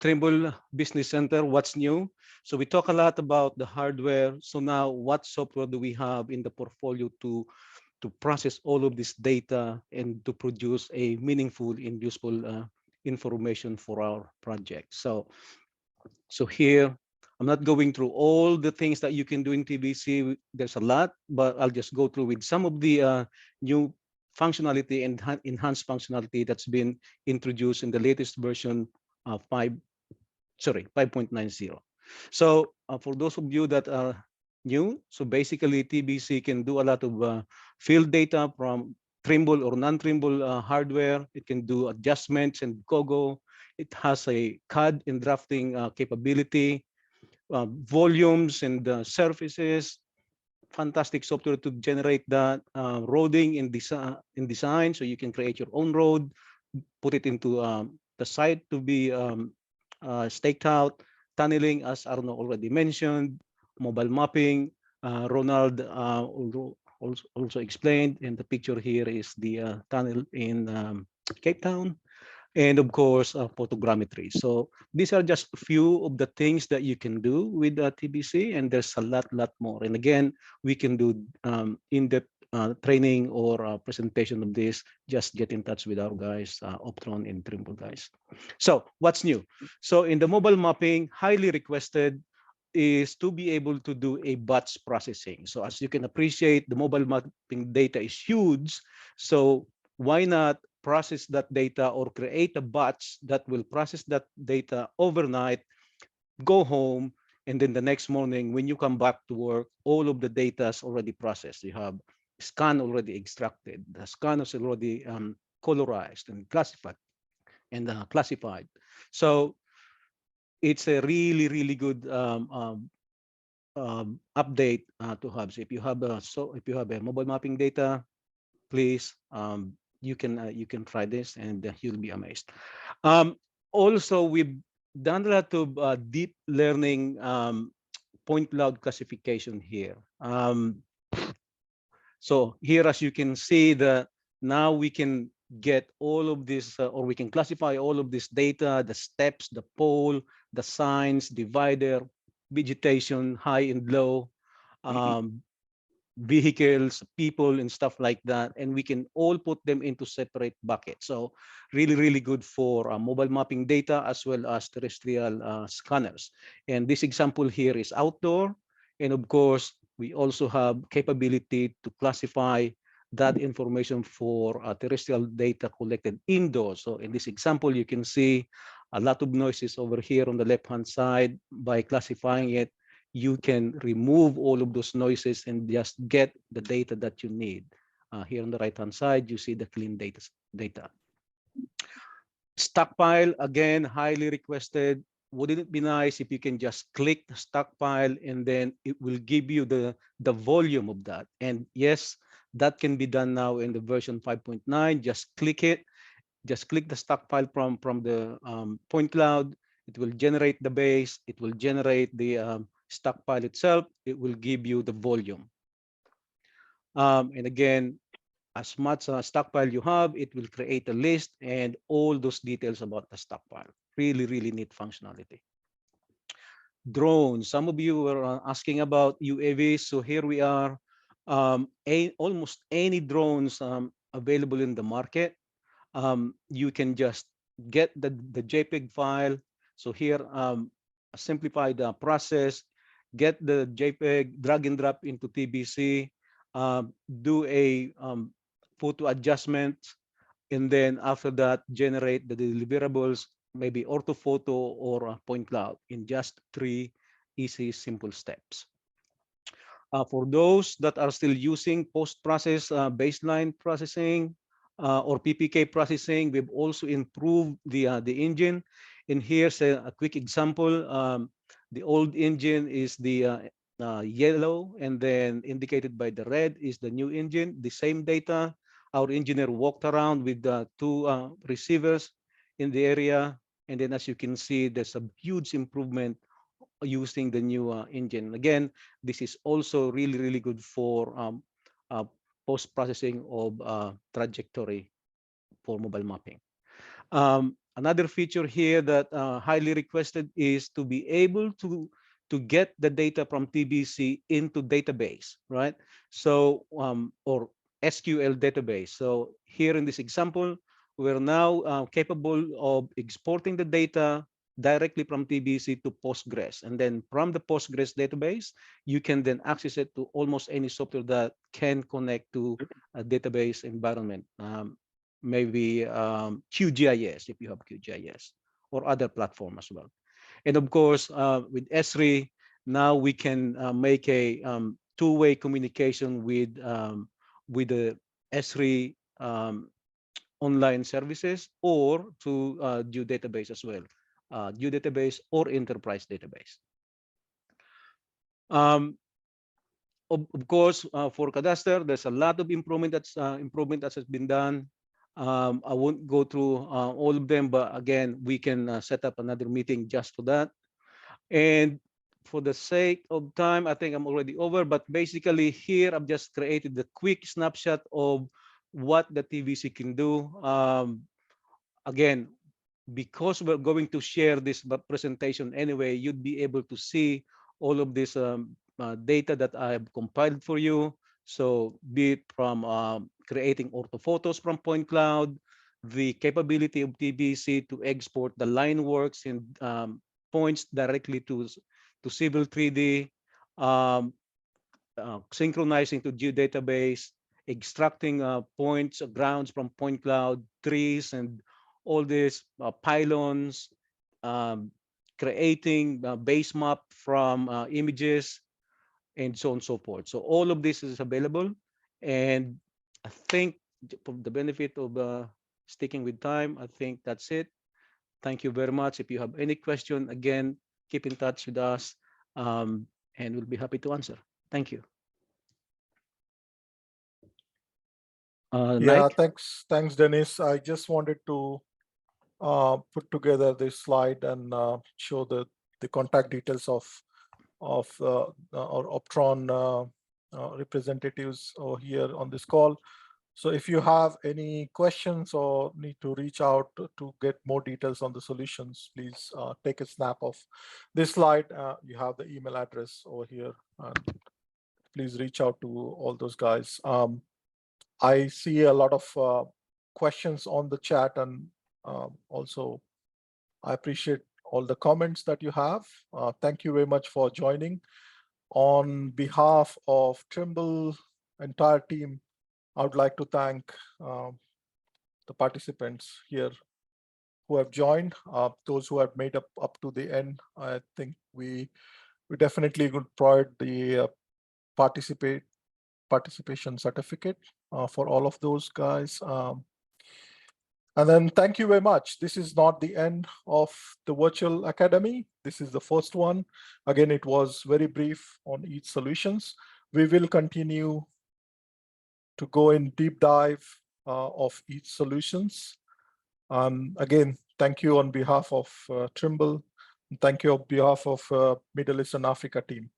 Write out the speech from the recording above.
Trimble Business Center, what's new? So we talk a lot about the hardware. So now what software do we have in the portfolio to process all of this data and to produce a meaningful and useful information for our project. So here, I'm not going through all the things that you can do in TBC. There's a lot, but I'll just go through with some of the new functionality and enhanced functionality that's been introduced in the latest version of 5.90. So for those of you that are new, so basically TBC can do a lot of field data from Trimble or non-Trimble hardware. It can do adjustments and GOGO. It has a CAD and drafting capability, volumes and surfaces, fantastic software to generate that roading in design, so you can create your own road, put it into the site to be staked out, tunneling, as Arno already mentioned, mobile mapping. Ronald also explained, and the picture here is the tunnel in Cape Town, and of course, photogrammetry. So these are just a few of the things that you can do with TBC, and there's a lot more. And again, we can do in-depth training or presentation of this. Just get in touch with our guys, Optron and Trimble guys. So what's new? So in the mobile mapping, highly requested is to be able to do a batch processing. So as you can appreciate, the mobile mapping data is huge. So why not process that data or create a batch that will process that data overnight, go home, and then the next morning when you come back to work, all of the data is already processed. You have scan already extracted, the scan is already colorized and classified. So it's a really good update to have. So if you have a mobile mapping data, please you can try this, and you'll be amazed. Also, we've done a lot of deep learning point cloud classification here. So here, as you can see, now we can get all of this, or we can classify all of this data, the steps, the pole, the signs, divider, vegetation, high and low, vehicles, people, and stuff like that, and we can all put them into separate buckets. So really good for mobile mapping data as well as terrestrial scanners. And this example here is outdoor, and of course we also have capability to classify that information for terrestrial data collected indoors. So in this example, you can see a lot of noises over here on the left hand side. By classifying it, you can remove all of those noises and just get the data that you need. Here on the right-hand side, you see the clean data. Stockpile, again, highly requested. Wouldn't it be nice if you can just click the stockpile and then it will give you the volume of that? And yes, that can be done now in the version 5.9. Just click it. Just click the stockpile from the point cloud. It will generate the base. It will generate the stockpile itself. It will give you the volume. And again, as much stockpile you have, it will create a list and all those details about the stockpile. Really neat functionality. Drones. Some of you were asking about UAVs. So here we are. Almost any drones available in the market. You can just get the JPEG file. So here, simplify the process, get the JPEG, drag and drop into TBC, do a photo adjustment, and then after that, generate the deliverables, maybe orthophoto or point cloud in just 3 easy, simple steps. For those that are still using post-process baseline processing or PPK processing, we've also improved the engine. And here's a quick example. The old engine is the yellow, and then indicated by the red is the new engine. The same data. Our engineer walked around with the 2 receivers in the area, and then as you can see, there's a huge improvement using the new engine. Again, this is also really good for post-processing of trajectory for mobile mapping. Another feature here that highly requested is to be able to get the data from TBC into database, right? So or SQL database. So here in this example, we're now capable of exporting the data directly from TBC to Postgres, and then from the Postgres database, you can then access it to almost any software that can connect to a database environment. Maybe QGIS, if you have QGIS, or other platform as well. And of course, with Esri, now we can make a two-way communication with the Esri online services or to Due database as well, Due database or enterprise database. Of course, for Cadastre, there's a lot of improvement that has been done. I won't go through all of them, but again, we can set up another meeting just for that. And for the sake of time, I think I'm already over, but basically here I've just created the quick snapshot of what the TBC can do. Again, because we're going to share this presentation anyway, you'd be able to see all of this data that I have compiled for you. So be it from creating orthophotos from point cloud, the capability of TBC to export the line works and points directly to Civil 3D, synchronizing to geodatabase, extracting points, grounds from point cloud, trees, and all these pylons, um, creating base map from images, and so on and so forth. So all of this is available. And I think for the benefit of sticking with time, I think that's it. Thank you very much. If you have any question, again, keep in touch with us, and we'll be happy to answer. Thank you. Yeah, Nike? thanks, Dennis. I just wanted to put together this slide and show the contact details of our Optron representatives over here on this call. So if you have any questions or need to reach out to get more details on the solutions, please take a snap of this slide. You have the email address over here. Please reach out to all those guys. I see a lot of questions on the chat, and also I appreciate all the comments that you have. Thank you very much for joining. On behalf of Trimble entire team, I would like to thank the participants here who have joined, those who have made up to the end. I think we definitely would provide the participation certificate for all of those guys. And then thank you very much. This is not the end of the virtual academy. This is the first one. Again, it was very brief on each solutions. We will continue to go in deep dive of each solutions. Again, thank you on behalf of Trimble. And thank you on behalf of Middle East and Africa team.